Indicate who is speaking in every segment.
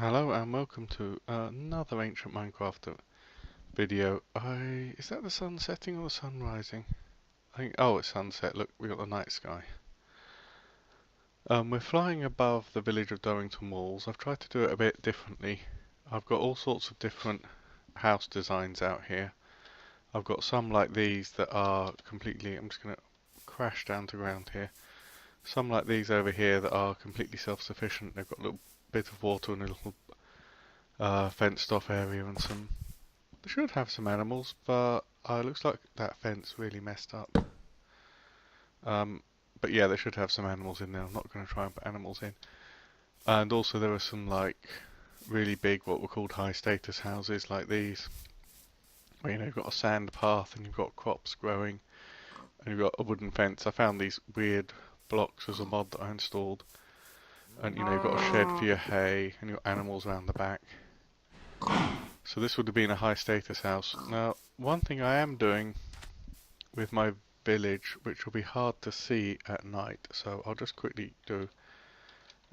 Speaker 1: Hello and welcome to another ancient Minecraft video. Is that the sun setting or the sun rising? Oh, it's sunset. Look, we got the night sky. We're flying above the village of Durrington walls. I've tried to do it a bit differently. I've got all sorts of different house designs out here. I've got some like these that are completely, I'm just going to crash down to ground here. Some like these over here that are completely self-sufficient. They've got a little bit of water and a little fenced off area and some. They should have some animals, but it looks like that fence really messed up. But yeah, they should have some animals in there. I'm not going to try and put animals in. And also there are some like really big, what were called high status houses like these, where you've got a sand path and you've got crops growing and you've got a wooden fence. I found these weird blocks as a mod that I installed. And you've got a shed for your hay and your animals around the back. So this would have been a high status house. Now, one thing I am doing with my village, which will be hard to see at night, so I'll just quickly do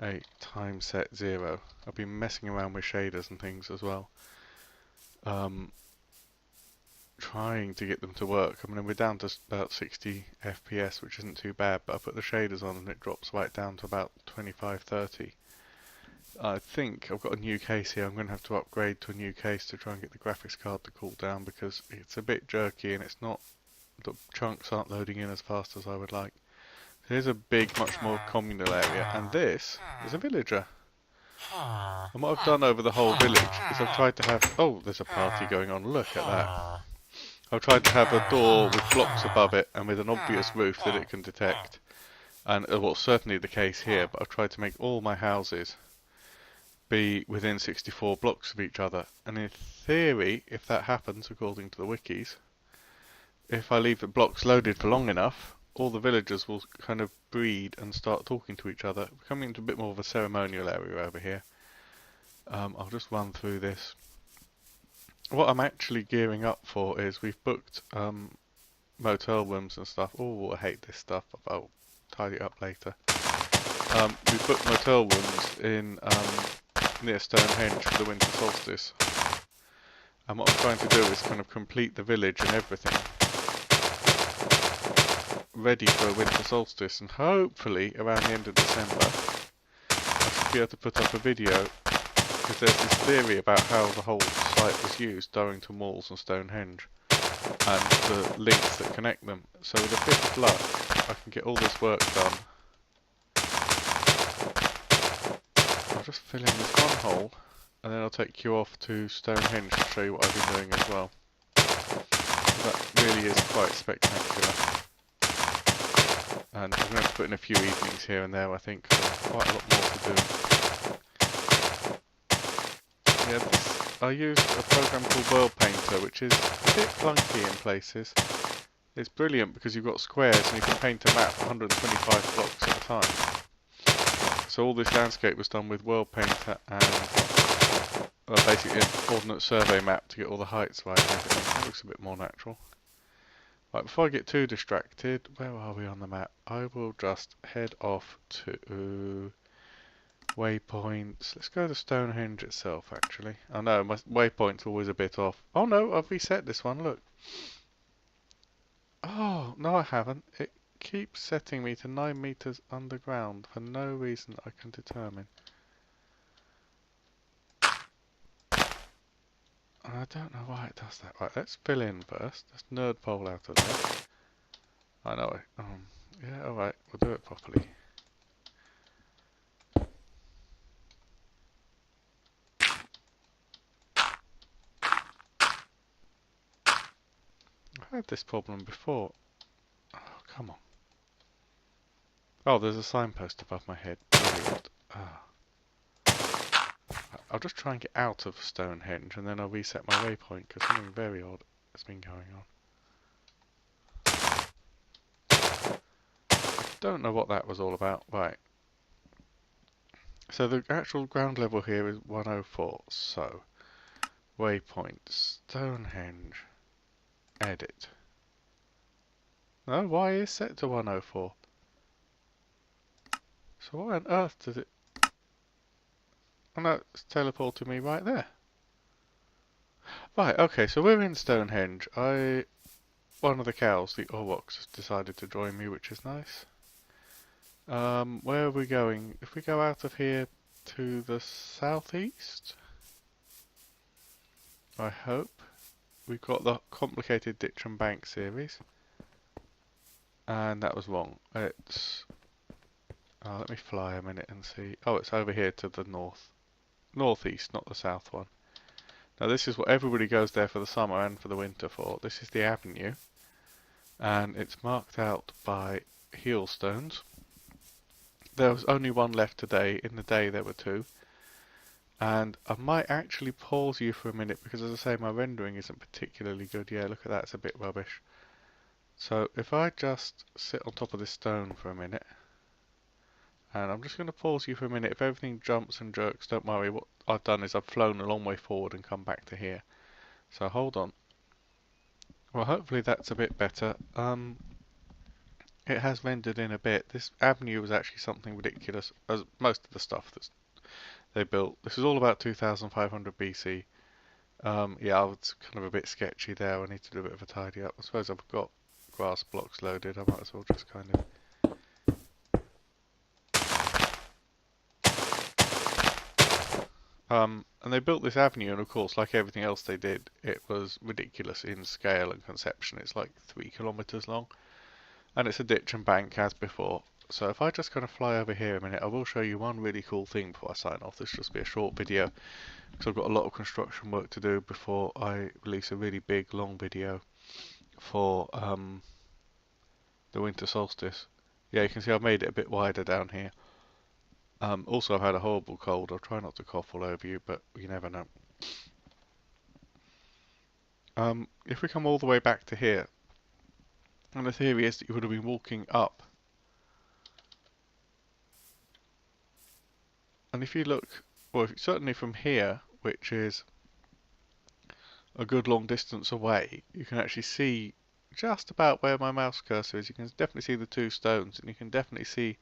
Speaker 1: a time set 0. I've been messing around with shaders and things as well, trying to get them to work. I mean, we're down to about 60 FPS, which isn't too bad, but I put the shaders on and it drops right down to about 25-30. I think I've got a new case here. I'm going to have to upgrade to a new case to try and get the graphics card to cool down, because it's a bit jerky and it's not, the chunks aren't loading in as fast as I would like. Here's a big, much more communal area, and this is a villager. And what I've done over the whole village is I've tried to have, oh, there's a party going on, look at that. I've tried to have a door with blocks above it and with an obvious roof that it can detect. And, well, certainly the case here, but I've tried to make all my houses be within 64 blocks of each other. And in theory, if that happens, according to the wikis, if I leave the blocks loaded for long enough, all the villagers will kind of breed and start talking to each other, becoming into a bit more of a ceremonial area over here. I'll just run through this. What I'm actually gearing up for is we've booked motel rooms and stuff. Oh, I hate this stuff, but I'll tidy it up later. We've booked motel rooms in near Stonehenge for the winter solstice. And what I'm trying to do is kind of complete the village and everything ready for a winter solstice, and hopefully around the end of December I should be able to put up a video, because there's this theory about how the whole site was used, Durrington walls and Stonehenge, and the links that connect them. So with a bit of luck I can get all this work done. I'll just fill in this one hole and then I'll take you off to Stonehenge to show you what I've been doing as well. That really is quite spectacular. And I'm going to put in a few evenings here and there, I think, so quite a lot more to do. Yeah, I used a program called World Painter, which is a bit clunky in places. It's brilliant because you've got squares and you can paint a map 125 blocks at a time. So all this landscape was done with World Painter and basically an ordnance survey map to get all the heights right and everything. That looks a bit more natural. Right, before I get too distracted, where are we on the map? I will just head off to waypoints. Let's go to Stonehenge itself, actually. I know, my waypoint's always a bit off. Oh no, I've reset this one, look. Oh, no I haven't. It keeps setting me to 9 meters underground for no reason I can determine. I don't know why it does that. Right, let's fill in first. Let's nerd pole out of there. I know it. Yeah, alright, we'll do it properly. I've had this problem before. Oh, come on. Oh, there's a signpost above my head. Brilliant. Ah. I'll just try and get out of Stonehenge and then I'll reset my waypoint, because something very odd has been going on. Don't know what that was all about. Right. So the actual ground level here is 104. So, waypoint, Stonehenge, edit. No, why is set to 104? So why on earth does it... Oh no, it's teleported me right there. Right, okay, so we're in Stonehenge. One of the cows, the Aurochs, has decided to join me, which is nice. Where are we going? If we go out of here to the southeast, I hope. We've got the complicated ditch and bank series. And that was wrong. It's... let me fly a minute and see. Oh, it's over here to the north. Northeast, not the south one. Now this is what everybody goes there for the summer and for the winter for. This is the avenue. And it's marked out by heel stones. There was only one left today. In the day there were two. And I might actually pause you for a minute because, as I say, my rendering isn't particularly good. Yeah, look at that, it's a bit rubbish. So if I just sit on top of this stone for a minute, and I'm just going to pause you for a minute. If everything jumps and jerks, don't worry. What I've done is I've flown a long way forward and come back to here. So hold on. Well, hopefully that's a bit better. It has rendered in a bit. This avenue was actually something ridiculous, as most of the stuff that they built. This is all about 2500 BC. Yeah, I was kind of a bit sketchy there. I need to do a bit of a tidy up. I suppose I've got grass blocks loaded. I might as well just kind of... and they built this avenue, and of course, like everything else they did, it was ridiculous in scale and conception. It's like 3 kilometers long, and it's a ditch and bank as before. So if I just kind of fly over here a minute, I will show you one really cool thing before I sign off. This will just be a short video, because I've got a lot of construction work to do before I release a really big, long video for the winter solstice. Yeah, you can see I've made it a bit wider down here. Also, I've had a horrible cold. I'll try not to cough all over you, but you never know. If we come all the way back to here, and the theory is that you would have been walking up. And if you look, well, certainly from here, which is a good long distance away, you can actually see just about where my mouse cursor is. You can definitely see the two stones, and you can definitely see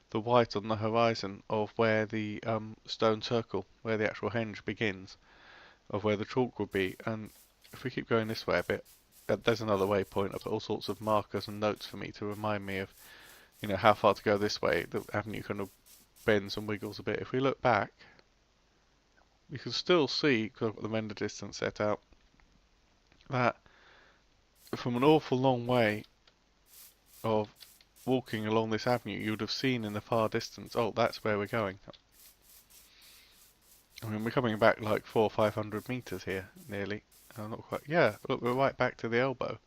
Speaker 1: the white on the horizon of where the stone circle, where the actual henge begins, of where the chalk would be. And if we keep going this way a bit, there's another waypoint. I've put all sorts of markers and notes for me to remind me of, you know, how far to go this way. The avenue kind of bends and wiggles a bit. If we look back, you can still see, because I've got the render distance set out, that from an awful long way of walking along this avenue, you would have seen in the far distance, oh, that's where we're going. I mean, we're coming back like 400 or 500 meters here, nearly. Not quite. Yeah, look, we're right back to the elbow.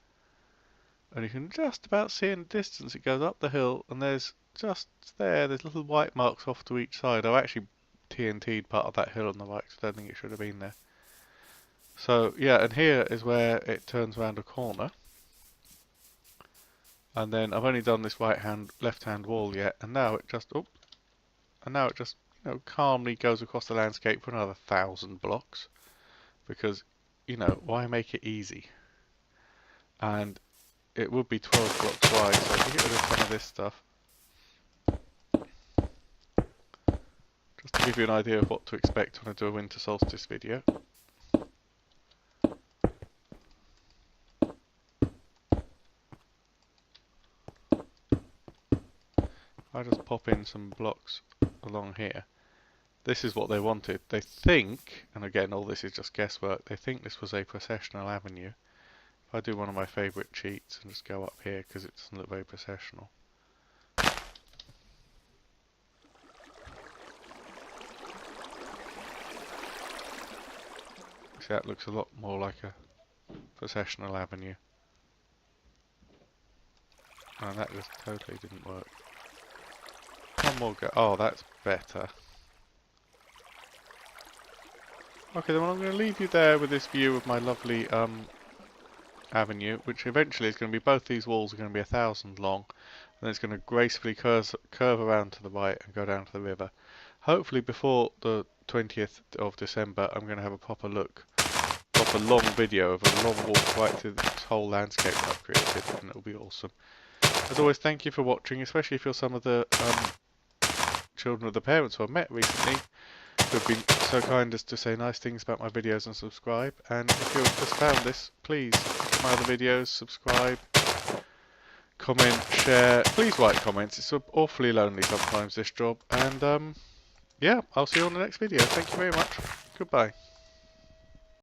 Speaker 1: And you can just about see in the distance, it goes up the hill, and there's just there's little white marks off to each side. I've actually TNT'd part of that hill on the right, because I don't think it should have been there. So, yeah, and here is where it turns around a corner. And then I've only done this left-hand wall yet, and now it just, you know, calmly goes across the landscape for another 1,000 blocks. Because, you know, why make it easy? And it would be 12 blocks wide, so if we get rid of some of this stuff, just to give you an idea of what to expect when I do a winter solstice video. I just pop in some blocks along here. This is what they wanted. They think, and again all this is just guesswork, they think this was a processional avenue. If I do one of my favourite cheats and just go up here because it doesn't look very processional. See, that looks a lot more like a processional avenue. And that just totally didn't work. One more go. Oh, that's better. Okay, then I'm going to leave you there with this view of my lovely avenue, which eventually is going to be, both these walls are going to be 1,000 long, and it's going to gracefully curve around to the right and go down to the river. Hopefully before the 20th of December, I'm going to have a proper long video of a long walk right through this whole landscape that I've created, and it'll be awesome. As always, thank you for watching, especially if you're some of the children of the parents who I've met recently, who have been so kind as to say nice things about my videos and subscribe. And if you've just found this, please watch my other videos, subscribe, comment, share. Please write comments. It's awfully lonely sometimes, this job. And yeah, I'll see you on the next video. Thank you very much. Goodbye.